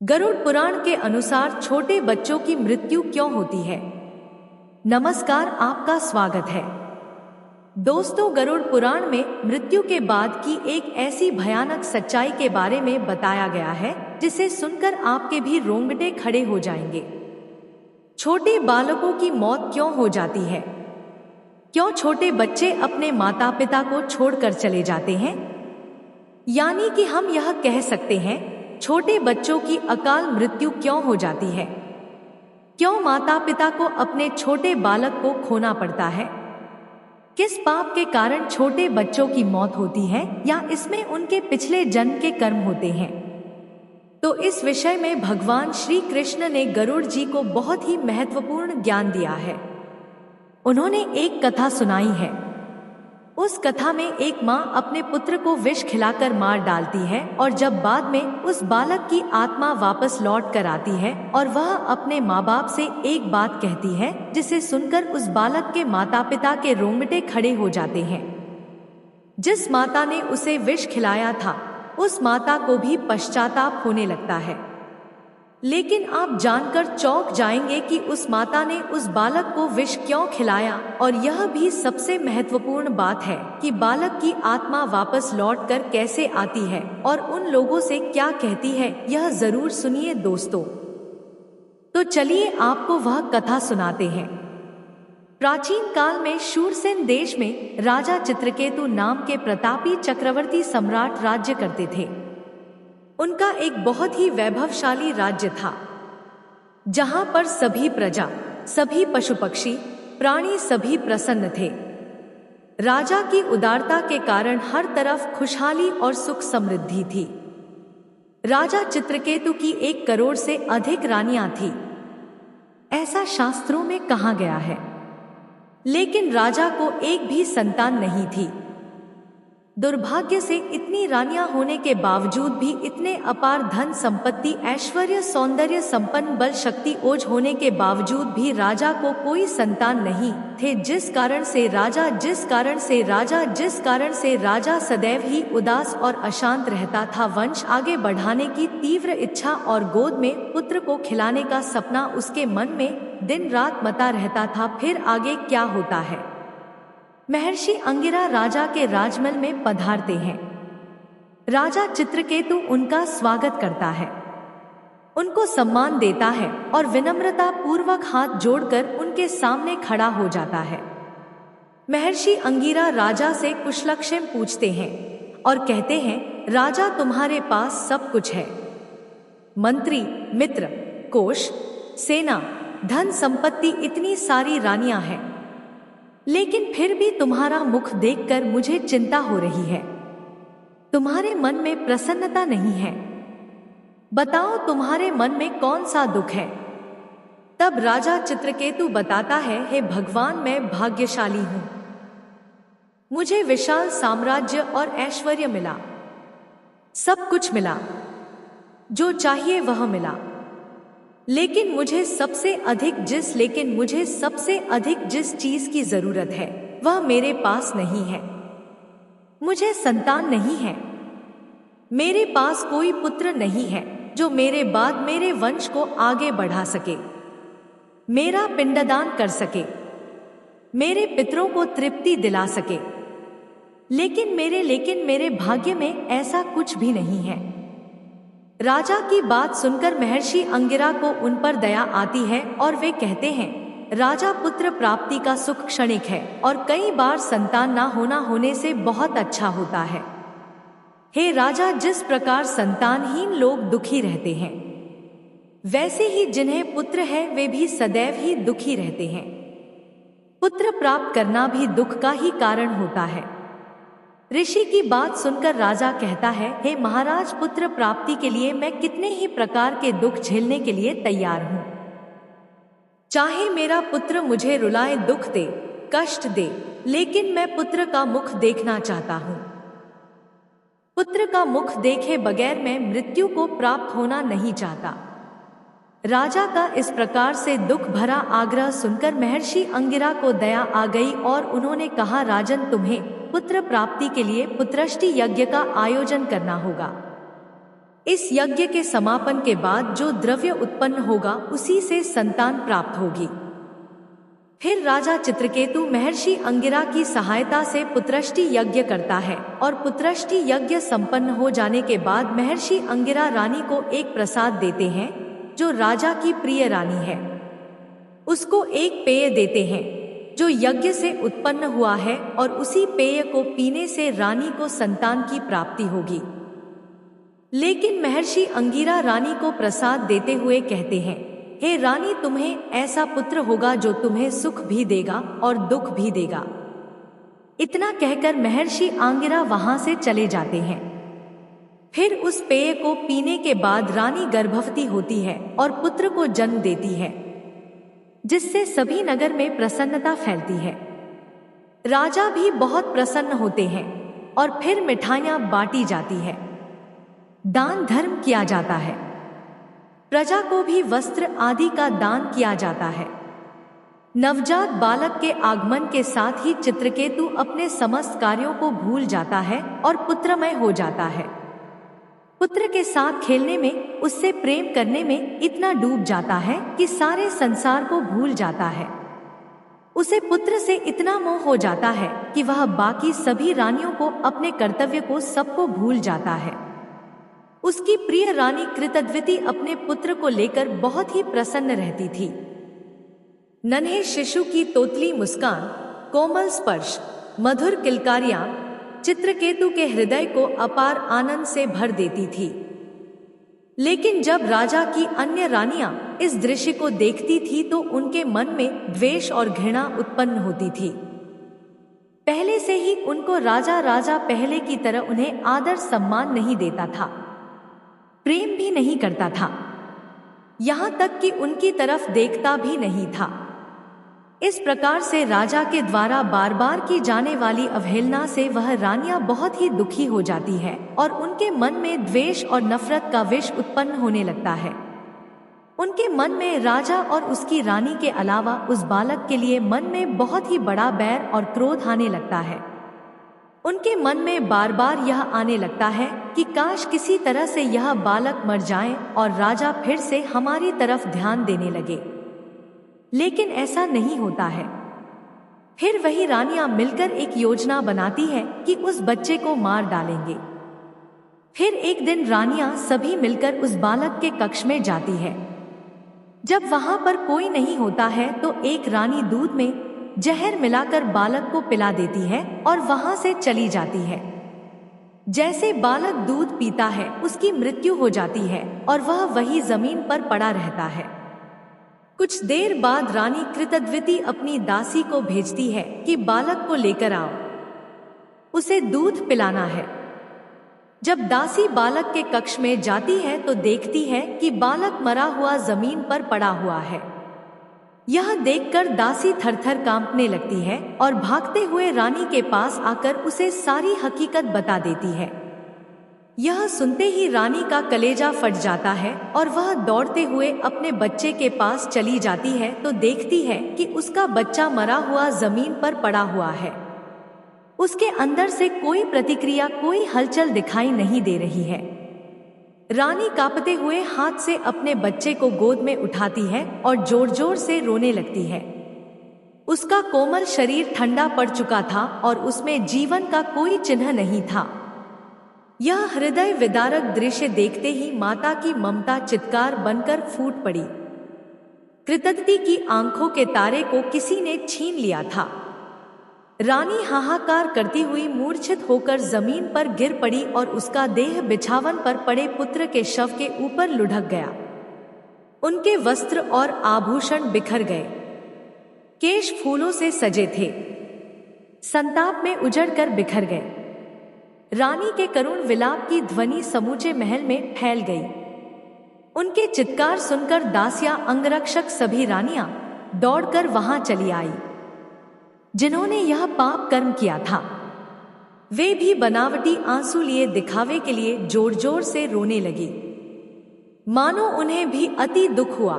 गरुड़ पुराण के अनुसार छोटे बच्चों की मृत्यु क्यों होती है। नमस्कार, आपका स्वागत है। दोस्तों, गरुड़ पुराण में मृत्यु के बाद की एक ऐसी भयानक सच्चाई के बारे में बताया गया है जिसे सुनकर आपके भी रोंगटे खड़े हो जाएंगे। छोटे बालकों की मौत क्यों हो जाती है? क्यों छोटे बच्चे अपने माता पिता को छोड़कर चले जाते हैं? यानी कि हम यह कह सकते हैं, छोटे बच्चों की अकाल मृत्यु क्यों हो जाती है? क्यों माता पिता को अपने छोटे बालक को खोना पड़ता है? किस पाप के कारण छोटे बच्चों की मौत होती है, या इसमें उनके पिछले जन्म के कर्म होते हैं? तो इस विषय में भगवान श्री कृष्ण ने गरुड़ जी को बहुत ही महत्वपूर्ण ज्ञान दिया है। उन्होंने एक कथा सुनाई है। उस कथा में एक माँ अपने पुत्र को विष खिलाकर मार डालती है, और जब बाद में उस बालक की आत्मा वापस लौट कर आती है और वह अपने माँ बाप से एक बात कहती है जिसे सुनकर उस बालक के माता पिता के रोंगटे खड़े हो जाते हैं। जिस माता ने उसे विष खिलाया था, उस माता को भी पश्चाताप होने लगता है। लेकिन आप जानकर चौंक जाएंगे कि उस माता ने उस बालक को विष क्यों खिलाया। और यह भी सबसे महत्वपूर्ण बात है कि बालक की आत्मा वापस लौटकर कैसे आती है और उन लोगों से क्या कहती है, यह जरूर सुनिए दोस्तों। तो चलिए आपको वह कथा सुनाते हैं। प्राचीन काल में शूरसेन देश में राजा चित्रकेतु नाम के प्रतापी चक्रवर्ती सम्राट राज्य करते थे। उनका एक बहुत ही वैभवशाली राज्य था, जहां पर सभी प्रजा, सभी पशु पक्षी, प्राणी सभी प्रसन्न थे। राजा की उदारता के कारण हर तरफ खुशहाली और सुख समृद्धि थी। राजा चित्रकेतु की 1 करोड़ से अधिक रानियां थीं, ऐसा शास्त्रों में कहा गया है। लेकिन राजा को एक भी संतान नहीं थी। दुर्भाग्य से इतनी रानियां होने के बावजूद भी, इतने अपार धन संपत्ति, ऐश्वर्य, सौंदर्य संपन्न, बल, शक्ति, ओज होने के बावजूद भी राजा को कोई संतान नहीं थे, जिस कारण से राजा सदैव ही उदास और अशांत रहता था। वंश आगे बढ़ाने की तीव्र इच्छा और गोद में पुत्र को खिलाने का सपना उसके मन में दिन रात मता रहता था। फिर आगे क्या होता है? महर्षि अंगिरा राजा के राजमहल में पधारते हैं। राजा चित्रकेतु उनका स्वागत करता है, उनको सम्मान देता है और विनम्रता पूर्वक हाथ जोड़कर उनके सामने खड़ा हो जाता है। महर्षि अंगिरा राजा से कुशलक्षेम पूछते हैं और कहते हैं, राजा, तुम्हारे पास सब कुछ है, मंत्री, मित्र, कोष, सेना, धन संपत्ति, इतनी सारी रानियां हैं, लेकिन फिर भी तुम्हारा मुख देखकर मुझे चिंता हो रही है। तुम्हारे मन में प्रसन्नता नहीं है। बताओ, तुम्हारे मन में कौन सा दुख है? तब राजा चित्रकेतु बताता है, हे भगवान, मैं भाग्यशाली हूं। मुझे विशाल साम्राज्य और ऐश्वर्य मिला, सब कुछ मिला, जो चाहिए वह मिला। लेकिन मुझे सबसे अधिक जिस चीज की जरूरत है, वह मेरे पास नहीं है। मुझे संतान नहीं है। मेरे पास कोई पुत्र नहीं है जो मेरे बाद मेरे वंश को आगे बढ़ा सके, मेरा पिंडदान कर सके, मेरे पितरों को तृप्ति दिला सके। लेकिन मेरे भाग्य में ऐसा कुछ भी नहीं है। राजा की बात सुनकर महर्षि अंगिरा को उन पर दया आती है और वे कहते हैं, राजा, पुत्र प्राप्ति का सुख क्षणिक है और कई बार संतान ना होने से बहुत अच्छा होता है। हे राजा, जिस प्रकार संतानहीन लोग दुखी रहते हैं, वैसे ही जिन्हें पुत्र है वे भी सदैव ही दुखी रहते हैं। पुत्र प्राप्त करना भी दुख का ही कारण होता है। ऋषि की बात सुनकर राजा कहता है, हे महाराज, पुत्र प्राप्ति के लिए मैं कितने ही प्रकार के दुख झेलने के लिए तैयार हूं। चाहे मेरा पुत्र मुझे रुलाए, दुख दे, कष्ट दे, लेकिन मैं पुत्र का मुख देखना चाहता हूं। पुत्र का मुख देखे बगैर मैं मृत्यु को प्राप्त होना नहीं चाहता। राजा का इस प्रकार से दुख भरा आग्रह सुनकर महर्षि अंगिरा को दया आ गई और उन्होंने कहा, राजन, तुम्हें पुत्र प्राप्ति के लिए पुत्रष्टि यज्ञ का आयोजन करना होगा। इस यज्ञ के समापन के बाद जो द्रव्य उत्पन्न होगा उसी से संतान प्राप्त होगी। फिर राजा चित्रकेतु महर्षि अंगिरा की सहायता से पुत्रष्टि यज्ञ करता है और पुत्रष्टि यज्ञ संपन्न हो जाने के बाद महर्षि अंगिरा रानी को एक प्रसाद देते हैं जो राजा की प्रिय रानी है। उसको एक पेय देते हैं जो यज्ञ से उत्पन्न हुआ है और उसी पेय को पीने से रानी को संतान की प्राप्ति होगी। लेकिन महर्षि अंगिरा रानी को प्रसाद देते हुए कहते हैं, हे रानी, तुम्हें ऐसा पुत्र होगा जो तुम्हें सुख भी देगा और दुख भी देगा। इतना कहकर महर्षि अंगिरा वहां से चले जाते हैं। फिर उस पेय को पीने के बाद रानी गर्भवती होती है और पुत्र को जन्म देती है, जिससे सभी नगर में प्रसन्नता फैलती है। राजा भी बहुत प्रसन्न होते हैं और फिर मिठाइयां बांटी जाती है, दान धर्म किया जाता है, प्रजा को भी वस्त्र आदि का दान किया जाता है। नवजात बालक के आगमन के साथ ही चित्रकेतु अपने समस्त कार्यों को भूल जाता है और पुत्रमय हो जाता है। पुत्र के साथ खेलने में, उससे प्रेम करने में इतना डूब जाता है कि सारे संसार को भूल जाता है। उसे पुत्र से इतना मोह हो जाता है कि वह बाकी सभी रानियों को, अपने कर्तव्य को, सबको भूल जाता है। उसकी प्रिय रानी कृतद्विति अपने पुत्र को लेकर बहुत ही प्रसन्न रहती थी। नन्हे शिशु की तोतली मुस्कान, कोमल स्पर्श, मधुर किलकारियां चित्रकेतु के हृदय को अपार आनंद से भर देती थी। लेकिन जब राजा की अन्य रानियां इस दृश्य को देखती थी तो उनके मन में द्वेष और घृणा उत्पन्न होती थी। पहले से ही उनको राजा पहले की तरह उन्हें आदर सम्मान नहीं देता था, प्रेम भी नहीं करता था, यहाँ तक कि उनकी तरफ देखता भी नहीं था। इस प्रकार से राजा के द्वारा बार बार की जाने वाली अवहेलना से वह रानियां बहुत ही दुखी हो जाती है और उनके मन में द्वेष और नफरत का विष उत्पन्न होने लगता है। उनके मन में राजा और उसकी रानी के अलावा उस बालक के लिए मन में बहुत ही बड़ा बैर और क्रोध आने लगता है। उनके मन में बार बार यह आने लगता है कि काश किसी तरह से यह बालक मर जाए और राजा फिर से हमारी तरफ ध्यान देने लगे। लेकिन ऐसा नहीं होता है। फिर वही रानियां मिलकर एक योजना बनाती है कि उस बच्चे को मार डालेंगे। फिर एक दिन रानियां सभी मिलकर उस बालक के कक्ष में जाती है। जब वहां पर कोई नहीं होता है तो एक रानी दूध में जहर मिलाकर बालक को पिला देती है और वहां से चली जाती है। जैसे बालक दूध पीता है उसकी मृत्यु हो जाती है और वह वही जमीन पर पड़ा रहता है। कुछ देर बाद रानी कृतद्विति अपनी दासी को भेजती है कि बालक को लेकर आओ, उसे दूध पिलाना है। जब दासी बालक के कक्ष में जाती है तो देखती है कि बालक मरा हुआ जमीन पर पड़ा हुआ है। यह देखकर दासी थरथर कांपने लगती है और भागते हुए रानी के पास आकर उसे सारी हकीकत बता देती है। यह सुनते ही रानी का कलेजा फट जाता है और वह दौड़ते हुए अपने बच्चे के पास चली जाती है तो देखती है कि उसका बच्चा मरा हुआ जमीन पर पड़ा हुआ है। उसके अंदर से कोई प्रतिक्रिया, कोई हलचल दिखाई नहीं दे रही है। रानी कांपते हुए हाथ से अपने बच्चे को गोद में उठाती है और जोर जोर से रोने लगती है। उसका कोमल शरीर ठंडा पड़ चुका था और उसमें जीवन का कोई चिन्ह नहीं था। यह हृदय विदारक दृश्य देखते ही माता की ममता चित्कार बनकर फूट पड़ी। कृतद्विति की आंखों के तारे को किसी ने छीन लिया था। रानी हाहाकार करती हुई मूर्छित होकर जमीन पर गिर पड़ी और उसका देह बिछावन पर पड़े पुत्र के शव के ऊपर लुढ़क गया। उनके वस्त्र और आभूषण बिखर गए, केश फूलों से सजे थे, संताप में उजड़कर बिखर गए। रानी के करुण विलाप की ध्वनि समूचे महल में फैल गई। उनके चित्कार सुनकर दासियां, अंगरक्षक, सभी रानियां दौड़कर वहां चली आई। जिन्होंने यह पाप कर्म किया था वे भी बनावटी आंसू लिए दिखावे के लिए जोर जोर से रोने लगी, मानो उन्हें भी अति दुख हुआ।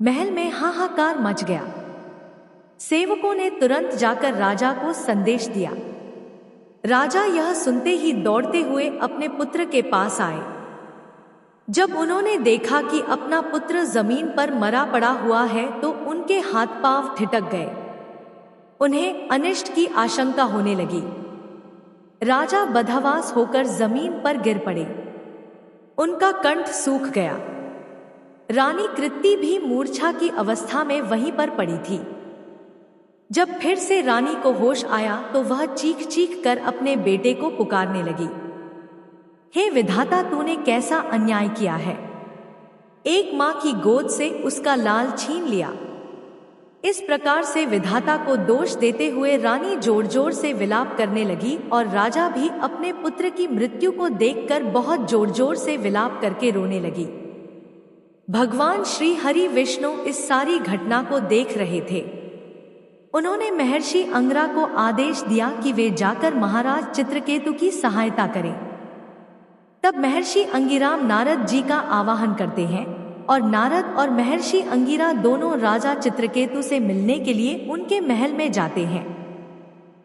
महल में हाहाकार मच गया। सेवकों ने तुरंत जाकर राजा को संदेश दिया। राजा यह सुनते ही दौड़ते हुए अपने पुत्र के पास आए। जब उन्होंने देखा कि अपना पुत्र जमीन पर मरा पड़ा हुआ है तो उनके हाथ पांव ठिठक गए। उन्हें अनिष्ट की आशंका होने लगी। राजा बदहवास होकर जमीन पर गिर पड़े। उनका कंठ सूख गया। रानी कृत्ति भी मूर्छा की अवस्था में वहीं पर पड़ी थी। जब फिर से रानी को होश आया तो वह चीख चीख कर अपने बेटे को पुकारने लगी, हे विधाता, तूने कैसा अन्याय किया है। एक माँ की गोद से उसका लाल छीन लिया। इस प्रकार से विधाता को दोष देते हुए रानी जोर जोर से विलाप करने लगी और राजा भी अपने पुत्र की मृत्यु को देखकर बहुत जोर जोर से विलाप करके रोने लगी। भगवान श्री हरि विष्णु इस सारी घटना को देख रहे थे। उन्होंने महर्षि अंगिरा को आदेश दिया कि वे जाकर महाराज चित्रकेतु की सहायता करें। तब महर्षि अंगिरा नारद जी का आवाहन करते हैं और नारद और महर्षि अंगिरा दोनों राजा चित्रकेतु से मिलने के लिए उनके महल में जाते हैं।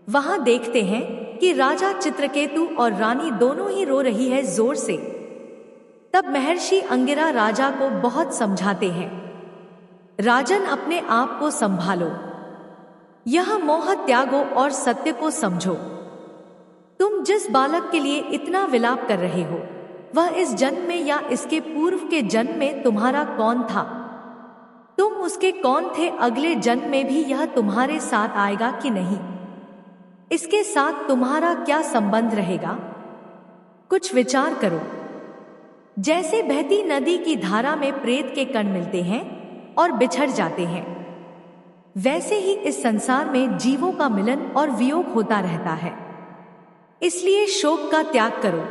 वहां देखते हैं कि राजा चित्रकेतु और रानी दोनों ही रो रही है जोर से। तब महर्षि अंगिरा राजा को बहुत समझाते हैं, राजन, अपने आप को संभालो, यह मोह त्यागो और सत्य को समझो। तुम जिस बालक के लिए इतना विलाप कर रहे हो वह इस जन्म में या इसके पूर्व के जन्म में तुम्हारा कौन था? तुम उसके कौन थे? अगले जन्म में भी यह तुम्हारे साथ आएगा कि नहीं? इसके साथ तुम्हारा क्या संबंध रहेगा? कुछ विचार करो। जैसे बहती नदी की धारा में प्रेत के कण मिलते हैं और बिछड़ जाते हैं, वैसे ही इस संसार में जीवों का मिलन और वियोग होता रहता है। इसलिए शोक का त्याग करो।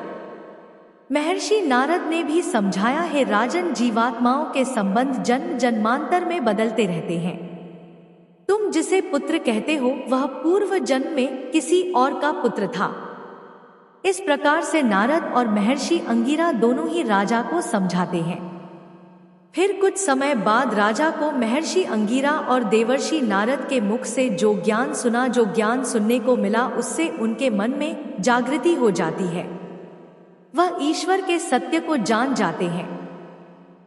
महर्षि नारद ने भी समझाया, है राजन, जीवात्माओं के संबंध जन्म जन्मांतर में बदलते रहते हैं। तुम जिसे पुत्र कहते हो वह पूर्व जन्म में किसी और का पुत्र था। इस प्रकार से नारद और महर्षि अंगिरा दोनों ही राजा को समझाते हैं। फिर कुछ समय बाद राजा को महर्षि अंगिरा और देवर्षि नारद के मुख से जो ज्ञान सुनने को मिला उससे उनके मन में जागृति हो जाती है। वह ईश्वर के सत्य को जान जाते हैं।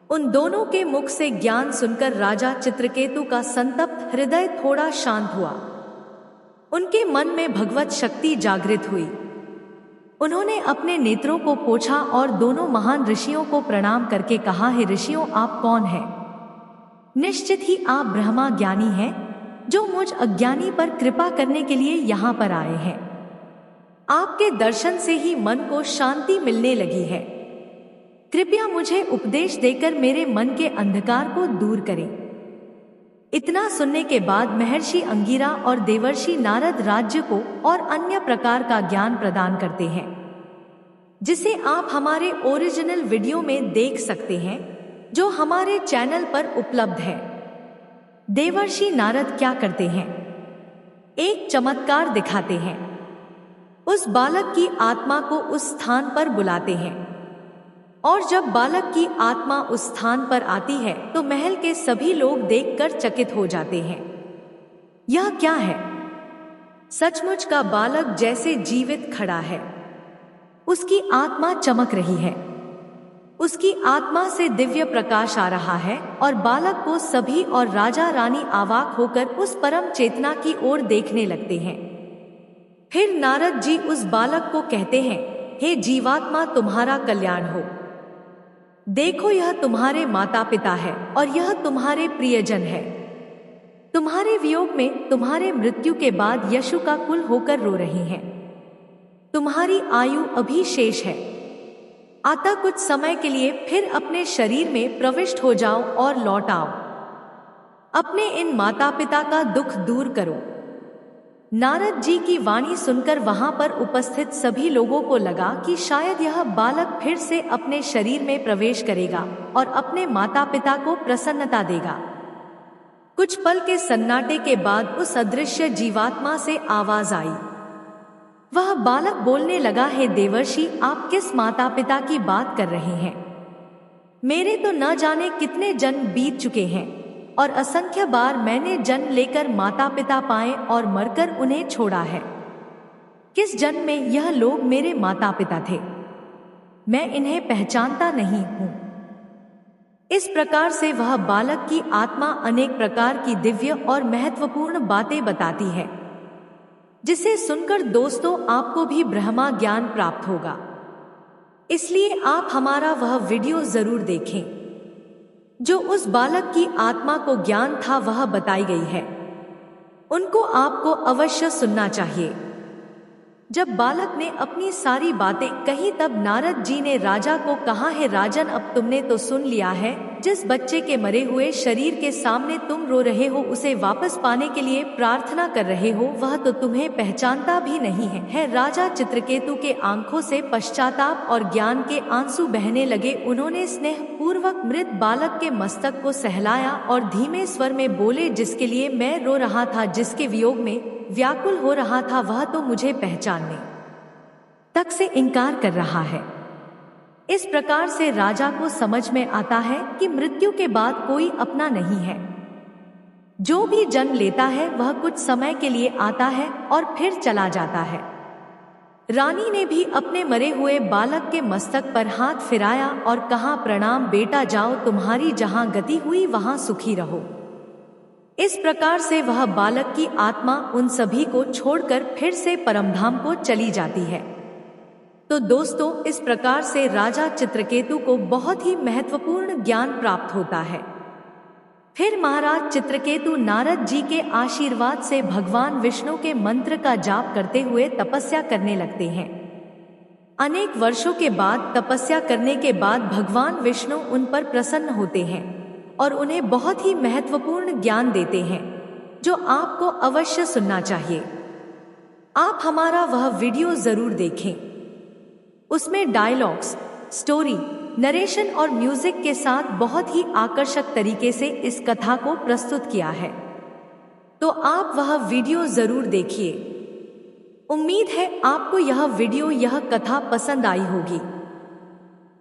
उन दोनों के मुख से ज्ञान सुनकर राजा चित्रकेतु का संतप्त हृदय थोड़ा शांत हुआ। उनके मन में भगवत शक्ति जागृत हुई। उन्होंने अपने नेत्रों को पोंछा और दोनों महान ऋषियों को प्रणाम करके कहा, हे ऋषियों, आप कौन हैं? निश्चित ही आप ब्रह्मा ज्ञानी हैं जो मुझ अज्ञानी पर कृपा करने के लिए यहाँ पर आए हैं। आपके दर्शन से ही मन को शांति मिलने लगी है। कृपया मुझे उपदेश देकर मेरे मन के अंधकार को दूर करें। इतना सुनने के बाद महर्षि अंगिरा और देवर्षि नारद राज्य को और अन्य प्रकार का ज्ञान प्रदान करते हैं, जिसे आप हमारे ओरिजिनल वीडियो में देख सकते हैं जो हमारे चैनल पर उपलब्ध है। देवर्षि नारद क्या करते हैं? एक चमत्कार दिखाते हैं। उस बालक की आत्मा को उस स्थान पर बुलाते हैं और जब बालक की आत्मा उस स्थान पर आती है तो महल के सभी लोग देखकर चकित हो जाते हैं। यह क्या है? सचमुच का बालक जैसे जीवित खड़ा है। उसकी आत्मा चमक रही है। उसकी आत्मा से दिव्य प्रकाश आ रहा है और बालक को सभी और राजा रानी अवाक होकर उस परम चेतना की ओर देखने लगते हैं। फिर नारद जी उस बालक को कहते हैं, हे जीवात्मा, तुम्हारा कल्याण हो। देखो, यह तुम्हारे माता पिता है और यह तुम्हारे प्रियजन है। तुम्हारे वियोग में तुम्हारे मृत्यु के बाद यशु का कुल होकर रो रही हैं। तुम्हारी आयु अभी शेष है। अतः कुछ समय के लिए फिर अपने शरीर में प्रविष्ट हो जाओ और लौट आओ। अपने इन माता पिता का दुख दूर करो। नारद जी की वाणी सुनकर वहां पर उपस्थित सभी लोगों को लगा कि शायद यह बालक फिर से अपने शरीर में प्रवेश करेगा और अपने माता पिता को प्रसन्नता देगा। कुछ पल के सन्नाटे के बाद उस अदृश्य जीवात्मा से आवाज आई। वह बालक बोलने लगा, हे देवर्षि, आप किस माता पिता की बात कर रहे हैं? मेरे तो न जाने कितने जन्म बीत चुके हैं और असंख्य बार मैंने जन्म लेकर माता पिता पाए और मरकर उन्हें छोड़ा है। किस जन्म में यह लोग मेरे माता पिता थे? मैं इन्हें पहचानता नहीं हूँ। इस प्रकार से वह बालक की आत्मा अनेक प्रकार की दिव्य और महत्वपूर्ण बातें बताती है, जिसे सुनकर दोस्तों आपको भी ब्रह्मा ज्ञान प्राप्त होगा। इसलिए आप हमारा वह वीडियो जरूर देखें। जो उस बालक की आत्मा को ज्ञान था वह बताई गई है, उनको आपको अवश्य सुनना चाहिए। जब बालक ने अपनी सारी बातें कही तब नारद जी ने राजा को कहा, है राजन, अब तुमने तो सुन लिया है। जिस बच्चे के मरे हुए शरीर के सामने तुम रो रहे हो, उसे वापस पाने के लिए प्रार्थना कर रहे हो, वह तो तुम्हें पहचानता भी नहीं है। राजा चित्रकेतु के आंखों से पश्चाताप और ज्ञान के आंसू बहने लगे। उन्होंने स्नेह पूर्वक मृत बालक के मस्तक को सहलाया और धीमे स्वर में बोले, जिसके लिए मैं रो रहा था, जिसके वियोग में व्याकुल हो रहा था, वह तो मुझे पहचानने तक से इनकार कर रहा है। इस प्रकार से राजा को समझ में आता है कि मृत्यु के बाद कोई अपना नहीं है। जो भी जन्म लेता है वह कुछ समय के लिए आता है और फिर चला जाता है। रानी ने भी अपने मरे हुए बालक के मस्तक पर हाथ फिराया और कहा, प्रणाम बेटा, जाओ, तुम्हारी जहां गति हुई वहां सुखी रहो। इस प्रकार से वह बालक की आत्मा उन सभी को छोड़कर फिर से परमधाम को चली जाती है। तो दोस्तों, इस प्रकार से राजा चित्रकेतु को बहुत ही महत्वपूर्ण ज्ञान प्राप्त होता है। फिर महाराज चित्रकेतु नारद जी के आशीर्वाद से भगवान विष्णु के मंत्र का जाप करते हुए तपस्या करने लगते हैं। अनेक वर्षों के बाद तपस्या करने के बाद भगवान विष्णु उन पर प्रसन्न होते हैं और उन्हें बहुत ही महत्वपूर्ण ज्ञान देते हैं, जो आपको अवश्य सुनना चाहिए। आप हमारा वह वीडियो जरूर देखें। उसमें डायलॉग्स, स्टोरी, नरेशन और म्यूजिक के साथ बहुत ही आकर्षक तरीके से इस कथा को प्रस्तुत किया है। तो आप वह वीडियो जरूर देखिए। उम्मीद है आपको यह वीडियो, यह कथा पसंद आई होगी।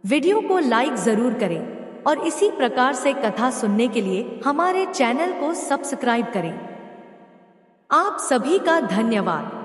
वीडियो को लाइक जरूर करें और इसी प्रकार से कथा सुनने के लिए हमारे चैनल को सब्सक्राइब करें। आप सभी का धन्यवाद।